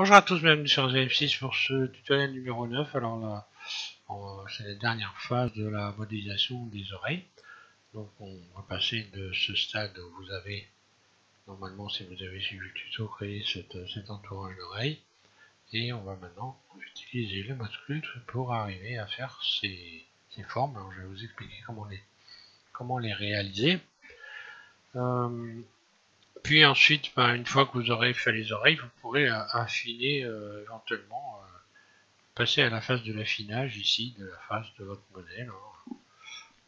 Bonjour à tous, bienvenue sur GF6 pour ce tutoriel numéro 9. Alors là, c'est la dernière phase de la modélisation des oreilles. Donc on va passer de ce stade où vous avez, normalement si vous avez suivi le tuto, créé cet entourage d'oreilles. Et on va maintenant utiliser le mode sculpt pour arriver à faire ces formes. Alors je vais vous expliquer comment les réaliser. Puis ensuite, une fois que vous aurez fait les oreilles, vous pourrez affiner éventuellement, passer à la phase de l'affinage ici, de la face de votre modèle.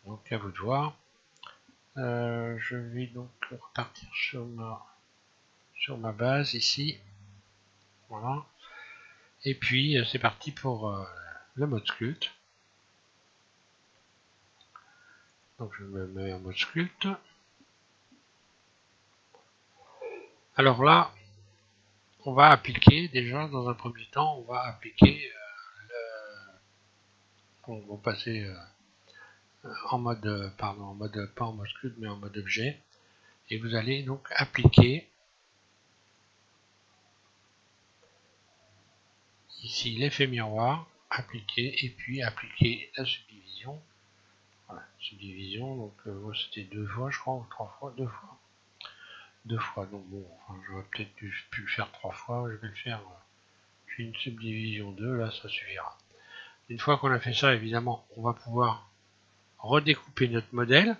Donc à vous de voir. Je vais donc repartir sur ma base ici. Voilà. Et puis c'est parti pour le mode sculpt. Donc je me mets en mode sculpt. Alors là, on va appliquer déjà dans un premier temps, on va appliquer on va passer en mode, pas en mode sculpt, mais en mode objet. Et vous allez donc appliquer ici l'effet miroir, appliquer, et puis appliquer la subdivision. Voilà, subdivision, donc c'était 2 fois, je crois, ou 3 fois, 2 fois. 2 fois, donc bon, enfin, j'aurais peut-être pu le faire 3 fois, je vais le faire. J'ai une subdivision 2, là, ça suffira. Une fois qu'on a fait ça, évidemment, on va pouvoir redécouper notre modèle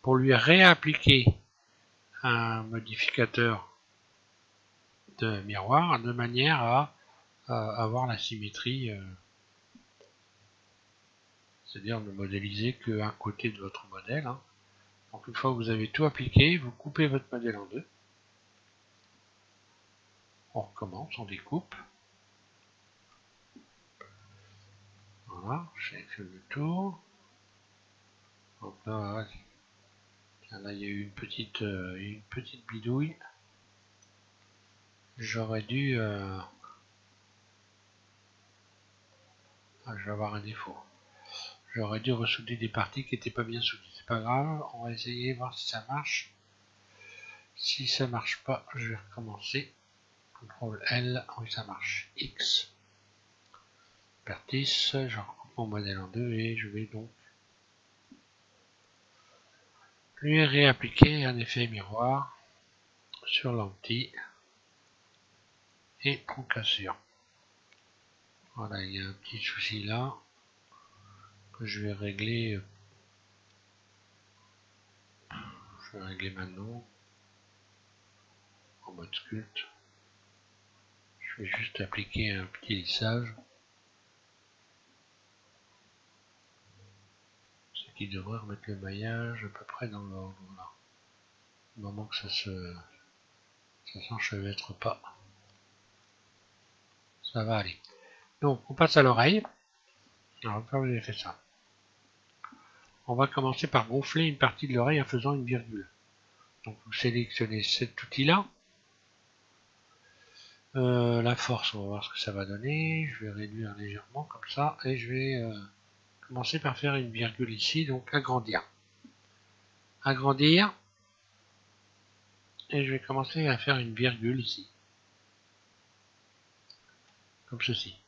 pour lui réappliquer un modificateur de miroir de manière à avoir la symétrie, c'est-à-dire ne modéliser qu'un côté de votre modèle. Donc une fois que vous avez tout appliqué, vous coupez votre modèle en deux. On recommence, on découpe. Voilà, je sélectionne le tour. Donc là, il y a eu une petite bidouille. J'aurais dû... je vais avoir un défaut. J'aurais dû ressouder des parties qui n'étaient pas bien soudées. C'est pas grave, on va essayer, voir si ça marche. Si ça marche pas, je vais recommencer. CTRL L, oui ça marche. X. Vertice, je recoupe mon modèle en deux et je vais donc lui réappliquer un effet miroir sur lentille et concassure. Voilà, il y a un petit souci là que je vais régler. Je vais régler maintenant en mode sculpt. Je vais juste appliquer un petit lissage, ce qui devrait remettre le maillage à peu près dans l'ordre là. Au moment que ça s'enchevêtre pas, ça va aller. Donc on passe à l'oreille. Alors une fois que vous avez fait ça, on va commencer par gonfler une partie de l'oreille en faisant une virgule. Donc vous sélectionnez cet outil là. La force, on va voir ce que ça va donner. Je vais réduire légèrement comme ça et je vais commencer par faire une virgule ici, donc agrandir. Agrandir. Et je vais commencer à faire une virgule ici. Comme ceci.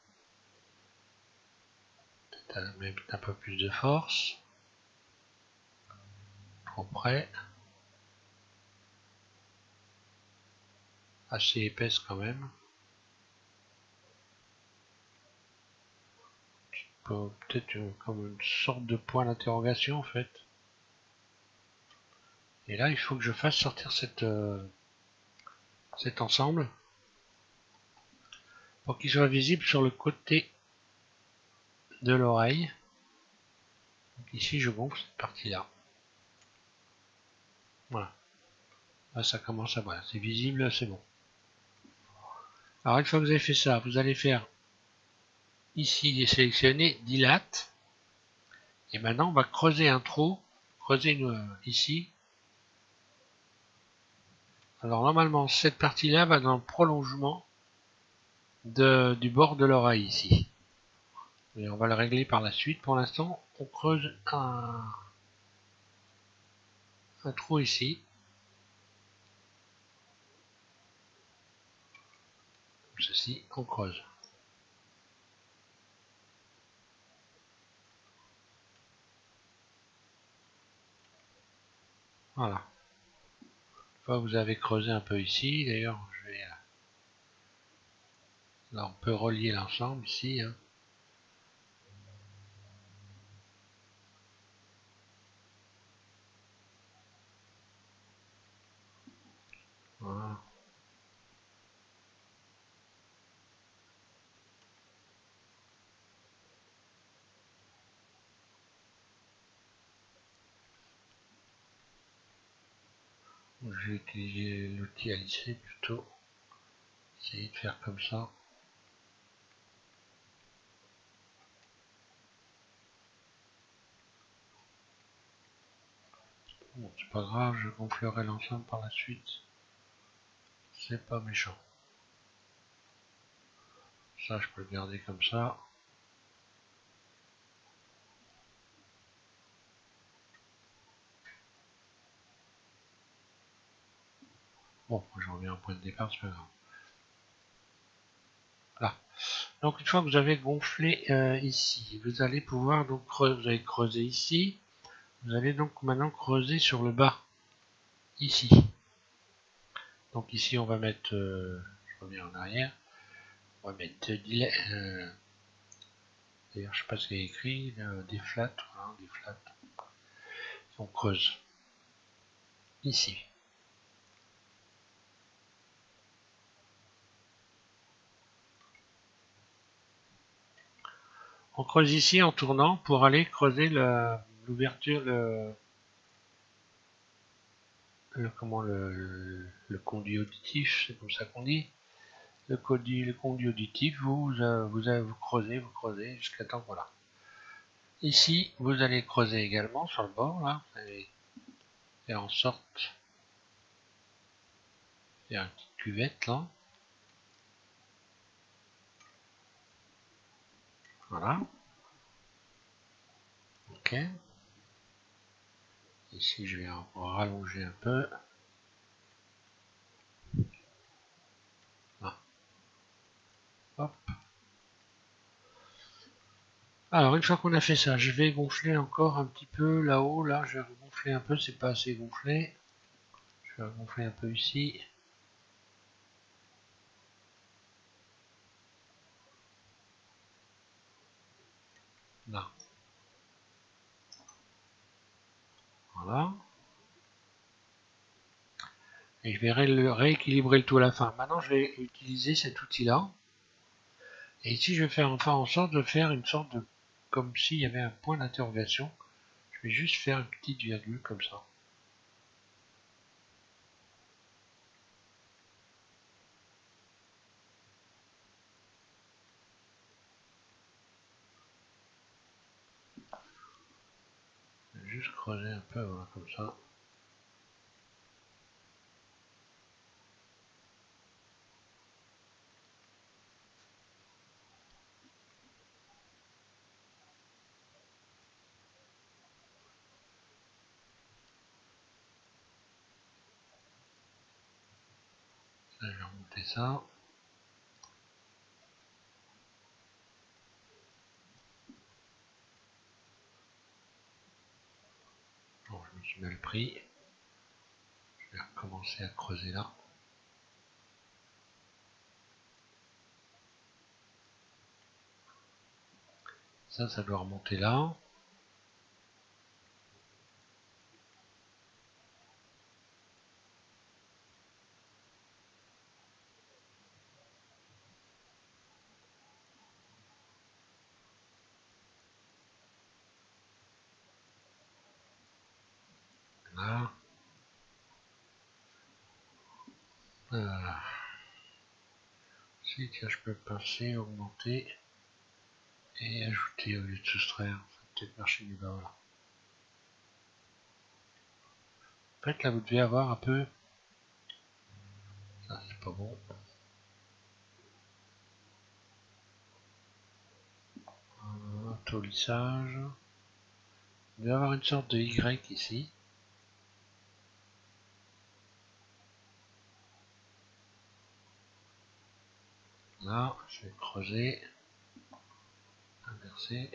Peut-être même un peu plus de force. Trop près. Assez épaisse quand même. Peut-être comme une sorte de point d'interrogation en fait. Et là il faut que je fasse sortir cet ensemble pour qu'il soit visible sur le côté de l'oreille. Ici je gonfle cette partie là. Voilà. Là ça commence à voilà, c'est visible, c'est bon. Alors une fois que vous avez fait ça, vous allez faire ici sélectionner dilate. Et maintenant on va creuser un trou, ici. Alors normalement cette partie là va dans le prolongement du bord de l'oreille ici. Et on va le régler par la suite. Pour l'instant on creuse un trou ici. Comme ceci, on creuse. Voilà. Une fois que vous avez creusé un peu ici, d'ailleurs, je vais... Là, on peut relier l'ensemble ici. Hein. Voilà. Je vais utiliser l'outil à lisser plutôt. Essayer de faire comme ça. Bon, c'est pas grave, je gonflerai l'ensemble par la suite. C'est pas méchant. Ça, je peux le garder comme ça. Bon, j'en reviens au point de départ, c'est pas grave. Là. Donc une fois que vous avez gonflé ici, vous allez pouvoir donc creuser, vous allez creuser ici. Vous allez donc maintenant creuser sur le bas, ici. Donc ici on va mettre, je reviens en arrière, on va mettre d'ailleurs je sais pas ce qu'il y a écrit, des flats, voilà, des flats. On creuse ici. On creuse ici en tournant pour aller creuser l'ouverture, le conduit auditif, c'est comme ça qu'on dit. Le conduit auditif, vous creusez jusqu'à temps, voilà. Ici, vous allez creuser également sur le bord, là, vous allez faire en sorte de faire une petite cuvette, là. Voilà. Ok. Ici, je vais rallonger un peu. Là. Hop. Alors, une fois qu'on a fait ça, je vais gonfler encore un petit peu là-haut. Là, je vais gonfler un peu, c'est pas assez gonflé. Je vais gonfler un peu ici. Là. Voilà. Et je vais rééquilibrer le tout à la fin. Maintenant, je vais utiliser cet outil-là. Et ici, je vais faire enfin en sorte de faire une sorte de... comme s'il y avait un point d'interrogation. Je vais juste faire une petite virgule comme ça. Je vais juste creuser un peu, voilà, comme ça. Là, je vais remonter ça. Bon, je me suis mal pris. Je vais recommencer à creuser là. Ça doit remonter là. Là. Si, tiens, je peux pincer, augmenter et ajouter au lieu de soustraire. Ça va peut-être marcher du bas, voilà. En fait, là, vous devez avoir un peu... Ça, c'est pas bon. Un polissage. Vous devez avoir une sorte de Y ici. Là, je vais creuser, inverser.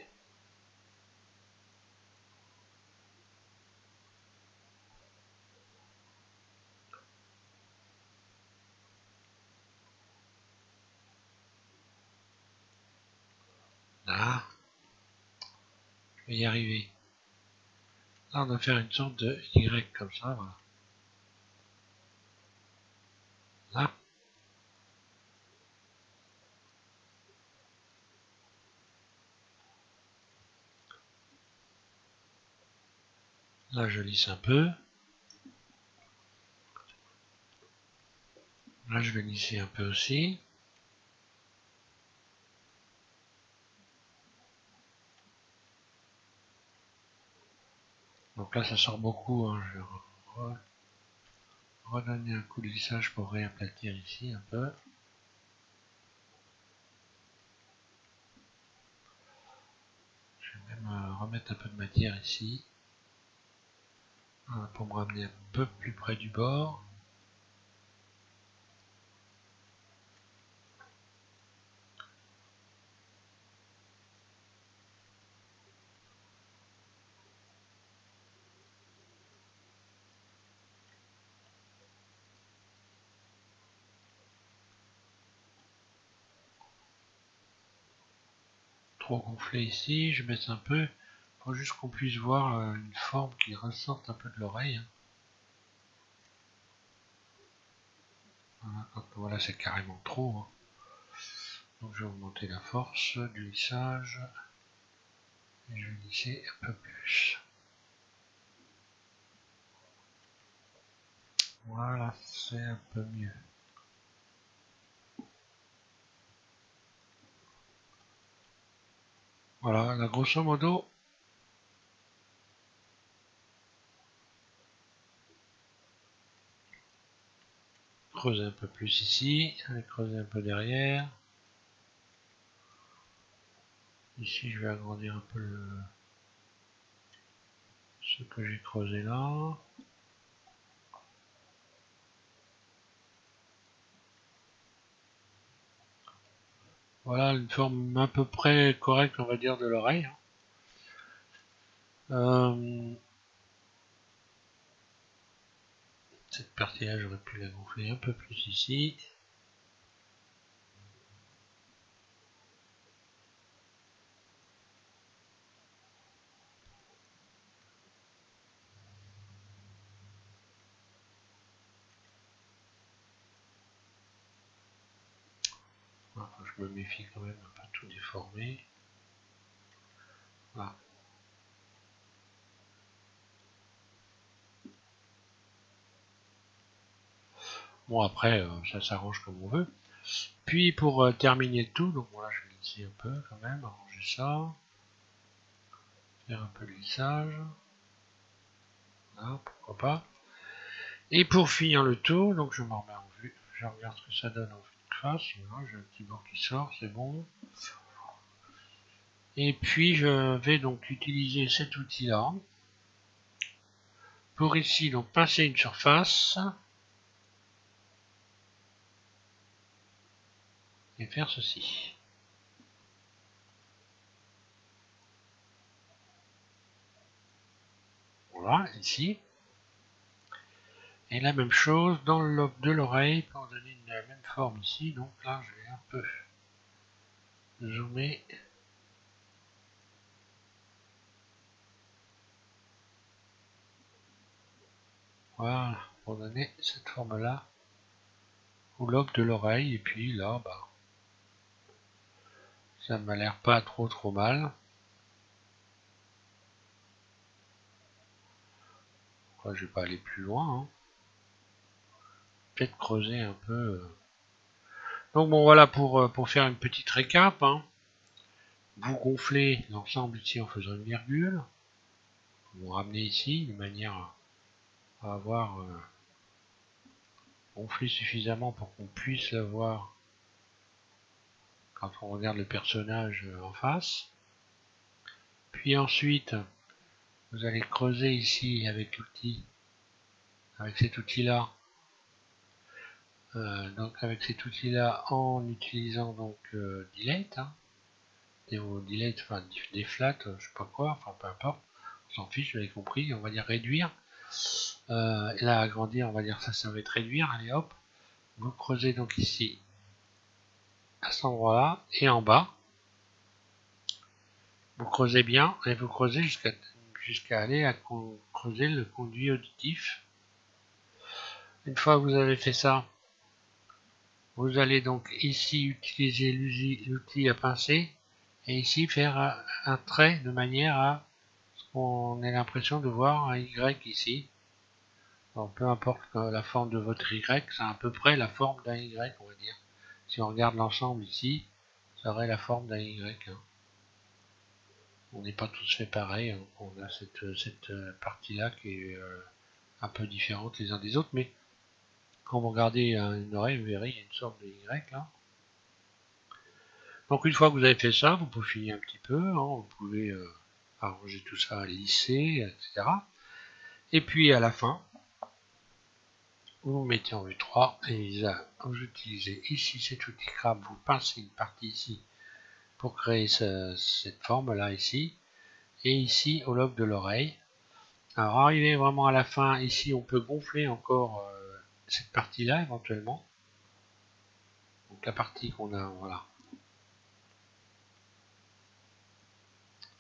Là, je vais y arriver. Là, on va faire une sorte de Y comme ça, voilà. Là. Là, je lisse un peu. Là, je vais lisser un peu aussi. Donc là, ça sort beaucoup. Hein. Je vais redonner un coup de lissage pour réaplatir ici un peu. Je vais même remettre un peu de matière ici. Voilà, pour me ramener un peu plus près du bord. Trop gonflé ici, je baisse un peu. Faut juste qu'on puisse voir une forme qui ressorte un peu de l'oreille. Hein. Voilà, voilà c'est carrément trop. Hein. Donc je vais augmenter la force du lissage. Et je vais lisser un peu plus. Voilà, c'est un peu mieux. Voilà, là, grosso modo, creuser un peu plus ici, creuser un peu derrière. Ici, je vais agrandir un peu ce que j'ai creusé là. Voilà une forme à peu près correcte, on va dire, de l'oreille. Cette partie-là, j'aurais pu la gonfler un peu plus ici. Voilà, je me méfie quand même de pas tout déformer. Voilà. Bon, après, ça s'arrange comme on veut. Puis, pour terminer le tout, donc voilà, je vais lisser un peu quand même, arranger ça. Faire un peu de lissage. Là, pourquoi pas. Et pour finir le tout, donc je m'en remets en vue. Je regarde ce que ça donne en vue de face. Voilà, j'ai un petit bord qui sort, c'est bon. Et puis, je vais donc utiliser cet outil-là pour ici, donc pincer une surface. Et faire ceci. Voilà, ici. Et la même chose dans le lobe de l'oreille pour donner une même forme ici. Donc là, je vais un peu zoomer. Voilà, pour donner cette forme-là au lobe de l'oreille. Et puis là, bah, ça m'a l'air pas trop mal. Après, je vais pas aller plus loin. Hein. Peut-être creuser un peu. Donc bon, voilà pour faire une petite récap. Hein. Vous gonflez l'ensemble ici en faisant une virgule. Vous ramenez ici de manière à avoir gonflé suffisamment pour qu'on puisse la voir quand on regarde le personnage en face. Puis ensuite, vous allez creuser ici avec l'outil, avec cet outil-là, Donc avec cet outil là, en utilisant donc delete, delete, enfin des flats, je sais pas quoi, enfin peu importe, on s'en fiche, vous avez compris, on va dire réduire, et là agrandir, on va dire ça va être réduire, allez hop, vous creusez donc ici à cet endroit là, et en bas, vous creusez bien, et vous creusez jusqu'à aller à creuser le conduit auditif. Une fois que vous avez fait ça, vous allez donc ici utiliser l'outil à pincer et ici faire un trait de manière à ce qu'on ait l'impression de voir un Y ici. Donc peu importe la forme de votre Y, c'est à peu près la forme d'un Y, on va dire. Si on regarde l'ensemble ici, ça aurait la forme d'un Y. On n'est pas tous fait pareil, hein. On a cette partie-là qui est un peu différente les uns des autres, mais quand vous regardez une oreille, vous verrez, il y a une sorte de Y là. Donc une fois que vous avez fait ça, vous peaufinez un petit peu, hein, vous pouvez arranger tout ça, lisser, etc. Et puis à la fin, vous mettez en vue 3 et vous utilisez ici cet outil crabe, vous pincez une partie ici pour créer cette forme là ici, et ici au lobe de l'oreille. Alors arrivé vraiment à la fin, ici on peut gonfler encore cette partie là éventuellement. Donc la partie qu'on a, voilà.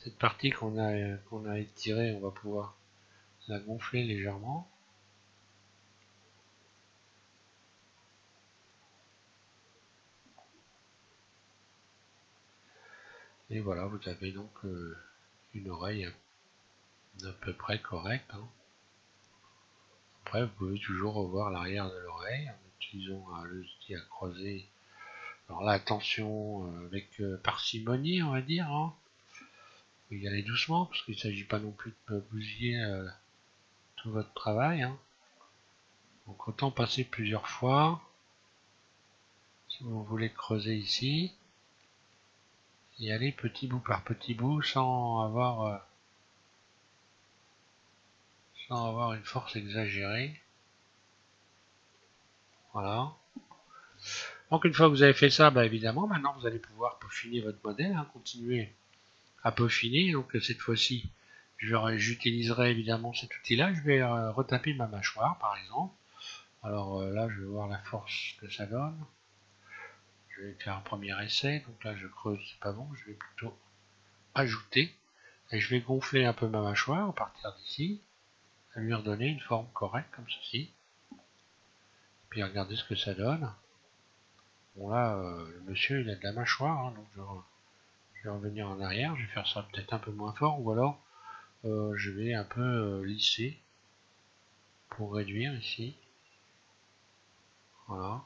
Cette partie qu'on a étirée, on va pouvoir la gonfler légèrement. Et voilà, vous avez donc une oreille à peu près correcte. Hein. Après, vous pouvez toujours revoir l'arrière de l'oreille en utilisant l'outil à croiser. Alors là, attention, avec parcimonie, on va dire. Hein. Vous y aller doucement, parce qu'il ne s'agit pas non plus de bousiller tout votre travail. Hein. Donc autant passer plusieurs fois. Si vous voulez creuser ici, y aller petit bout par petit bout sans avoir une force exagérée. Voilà. Donc une fois que vous avez fait ça, bah évidemment, maintenant vous allez pouvoir peaufiner votre modèle, hein, continuer à peaufiner. Donc cette fois-ci, j'utiliserai évidemment cet outil-là. Je vais retaper ma mâchoire, par exemple. Alors là, je vais voir la force que ça donne. Je vais faire un premier essai. Donc là, je creuse, c'est pas bon. Je vais plutôt ajouter. Et je vais gonfler un peu ma mâchoire à partir d'ici. À lui redonner une forme correcte, comme ceci. Puis regardez ce que ça donne. Bon là, le monsieur, il a de la mâchoire, hein, donc je vais revenir en arrière, je vais faire ça peut-être un peu moins fort, ou alors je vais un peu lisser pour réduire ici. Voilà.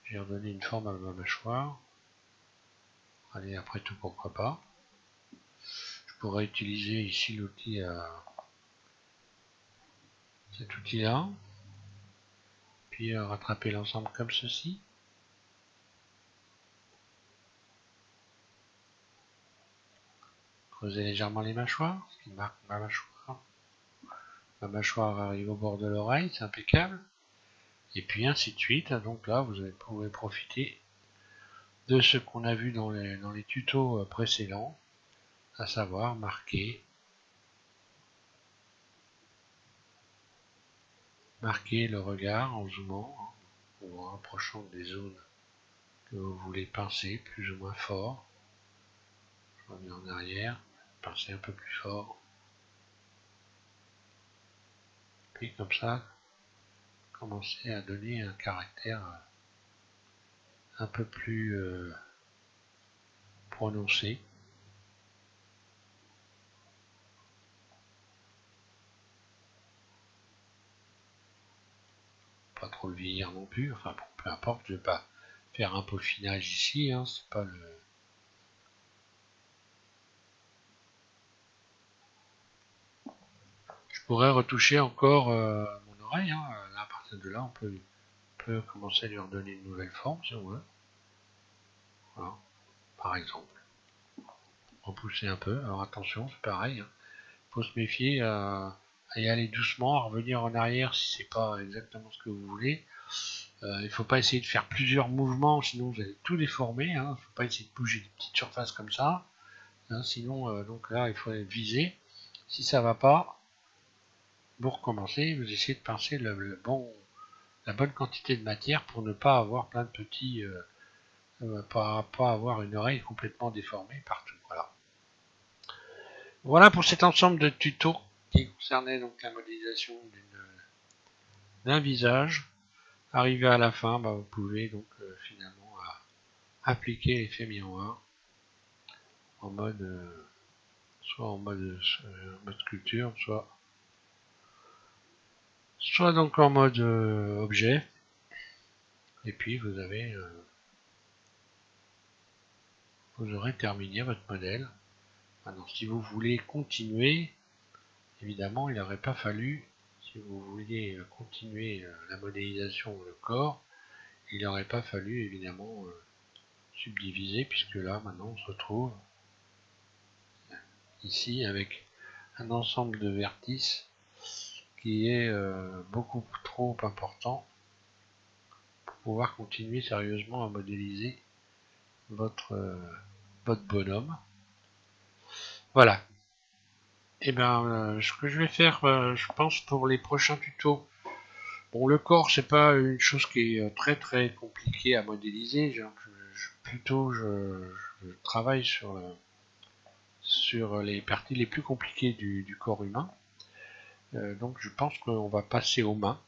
J'ai redonné une forme à ma mâchoire. Allez, après tout, pourquoi pas. Je pourrais utiliser ici l'outil, cet outil-là, puis rattraper l'ensemble comme ceci. Creuser légèrement les mâchoires, ce qui marque ma mâchoire. Ma mâchoire arrive au bord de l'oreille, c'est impeccable. Et puis ainsi de suite. Donc là, vous pouvez profiter de ce qu'on a vu dans les tutos précédents, à savoir marquer le regard en zoomant, hein, ou en rapprochant des zones que vous voulez pincer plus ou moins fort. Je reviens en arrière, pincer un peu plus fort. Puis comme ça, commencer à donner un caractère un peu plus prononcé. Pas trop le vieillir non plus, enfin bon, peu importe, je vais pas faire un peaufinage ici, hein, c'est pas le... Je pourrais retoucher encore mon oreille, hein. Là, à partir de là, on peut commencer à lui redonner une nouvelle forme si on veut. Voilà, par exemple. Repousser un peu, alors attention, c'est pareil, hein. Faut se méfier à y aller doucement, à revenir en arrière si c'est pas exactement ce que vous voulez. Il faut pas essayer de faire plusieurs mouvements, sinon vous allez tout déformer. Hein. Faut pas essayer de bouger des petites surfaces comme ça. Hein, sinon, donc là, il faut viser. Si ça va pas, vous recommencez, vous essayez de pincer la bonne quantité de matière pour ne pas avoir plein de petits, pas avoir une oreille complètement déformée partout. Voilà. Voilà pour cet ensemble de tutos qui concernait donc la modélisation d'un visage. Arrivé à la fin, vous pouvez donc finalement appliquer l'effet miroir en mode soit en mode sculpture, soit donc en mode objet. Et puis vous aurez terminé votre modèle. Maintenant, si vous voulez continuer, évidemment, il n'aurait pas fallu, si vous vouliez continuer la modélisation le corps, il n'aurait pas fallu évidemment subdiviser, puisque là maintenant on se retrouve ici avec un ensemble de vertices qui est beaucoup trop important pour pouvoir continuer sérieusement à modéliser votre bonhomme. Voilà. Et bien, ce que je vais faire, je pense pour les prochains tutos. Bon, le corps, c'est pas une chose qui est très très compliquée à modéliser. Je travaille sur les parties les plus compliquées du corps humain. Donc, je pense qu'on va passer aux mains.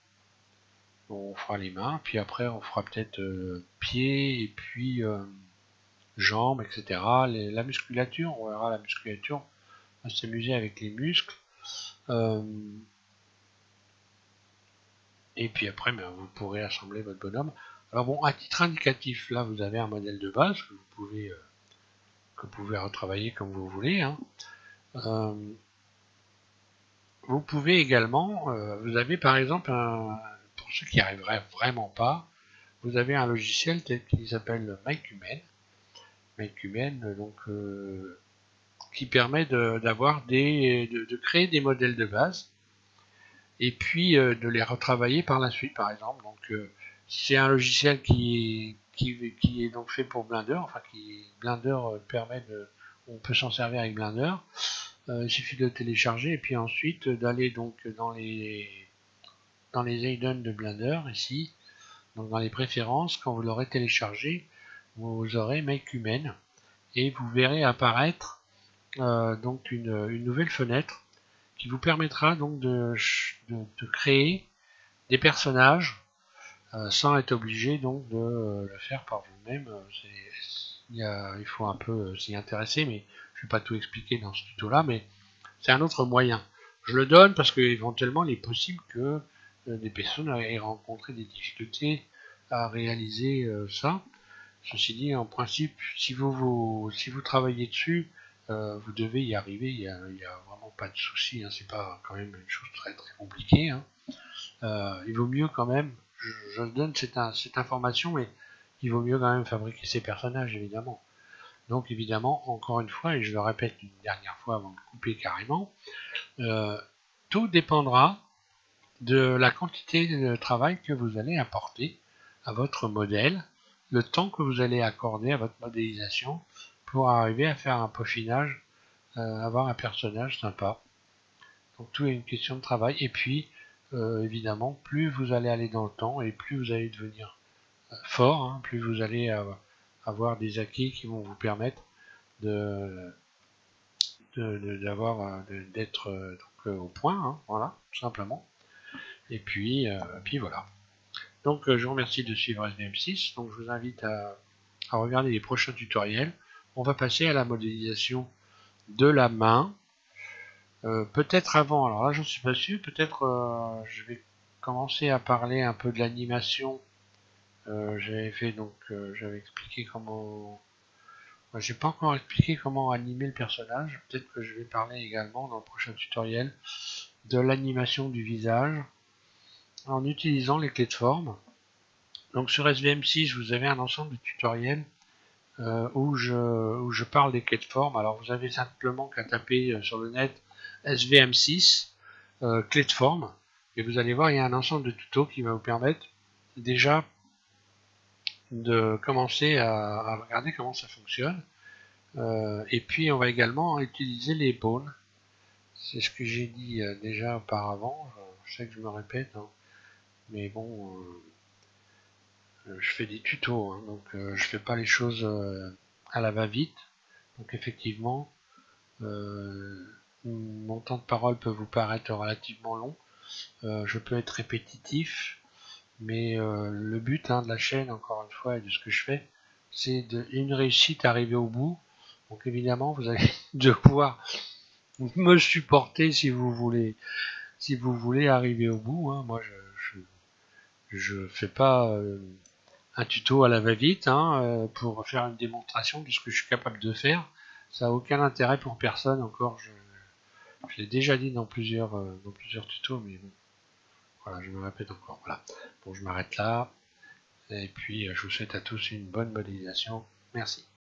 On fera les mains, puis après, on fera peut-être pieds et puis jambes, etc. La musculature, on verra la musculature. On va s'amuser avec les muscles. Et puis après, vous pourrez assembler votre bonhomme. Alors bon, à titre indicatif, là, vous avez un modèle de base que vous pouvez retravailler comme vous voulez. Hein. Vous pouvez également, vous avez par exemple, pour ceux qui n'y arriveraient vraiment pas, vous avez un logiciel tel qu'il s'appelle Makehuman, donc qui permet de créer des modèles de base et puis de les retravailler par la suite, par exemple. Donc c'est un logiciel qui est donc fait pour Blender, enfin Blender permet on peut s'en servir avec Blender. Il suffit de le télécharger et puis ensuite d'aller donc dans les add-ons de Blender ici, donc dans les préférences. Quand vous l'aurez téléchargé, vous aurez Makehuman et vous verrez apparaître donc une nouvelle fenêtre qui vous permettra donc de créer des personnages sans être obligé donc de le faire par vous-même. Il faut un peu s'y intéresser, mais je ne vais pas tout expliquer dans ce tuto là, mais c'est un autre moyen. Je le donne parce que éventuellement il est possible que des personnes aient rencontré des difficultés à réaliser ça. Ceci dit, en principe, si vous travaillez dessus, vous devez y arriver. Il y a vraiment pas de souci. Hein, c'est pas quand même une chose très très compliquée. Hein. Il vaut mieux quand même. Je donne cette information, mais il vaut mieux quand même fabriquer ses personnages, évidemment. Donc évidemment, encore une fois, et je le répète une dernière fois avant de couper carrément, tout dépendra de la quantité de travail que vous allez apporter à votre modèle, le temps que vous allez accorder à votre modélisation pour arriver à faire un peaufinage, avoir un personnage sympa. Donc tout est une question de travail. Et puis, évidemment, plus vous allez aller dans le temps et plus vous allez devenir fort, hein, plus vous allez avoir des acquis qui vont vous permettre d'être au point, hein, voilà, tout simplement. Et puis voilà. Donc je vous remercie de suivre SVM6. Donc je vous invite à regarder les prochains tutoriels. On va passer à la modélisation de la main. Peut-être avant, alors là j'en suis pas sûr, peut-être je vais commencer à parler un peu de l'animation. J'avais expliqué comment. J'ai pas encore expliqué comment animer le personnage. Peut-être que je vais parler également dans le prochain tutoriel de l'animation du visage en utilisant les clés de forme. Donc sur SVM6, vous avez un ensemble de tutoriels où je parle des clés de forme. Alors vous avez simplement qu'à taper sur le net SVM6 clé de forme. Et vous allez voir, il y a un ensemble de tutos qui va vous permettre déjà de commencer à regarder comment ça fonctionne. Et puis on va également utiliser les bones. C'est ce que j'ai dit déjà auparavant. Je sais que je me répète, hein, mais bon, je fais des tutos, hein, donc je fais pas les choses à la va-vite. Donc effectivement, mon temps de parole peut vous paraître relativement long. Je peux être répétitif, mais le but de la chaîne, encore une fois, et de ce que je fais, c'est une réussite arriver au bout. Donc évidemment, vous allez devoir me supporter si vous voulez arriver au bout. Hein. Moi, je fais pas un tuto à la va-vite pour faire une démonstration de ce que je suis capable de faire. Ça n'a aucun intérêt pour personne. Encore, je l'ai déjà dit dans plusieurs tutos, mais bon, voilà, je me répète encore. Voilà. Bon, je m'arrête là. Et puis, je vous souhaite à tous une bonne modélisation. Merci.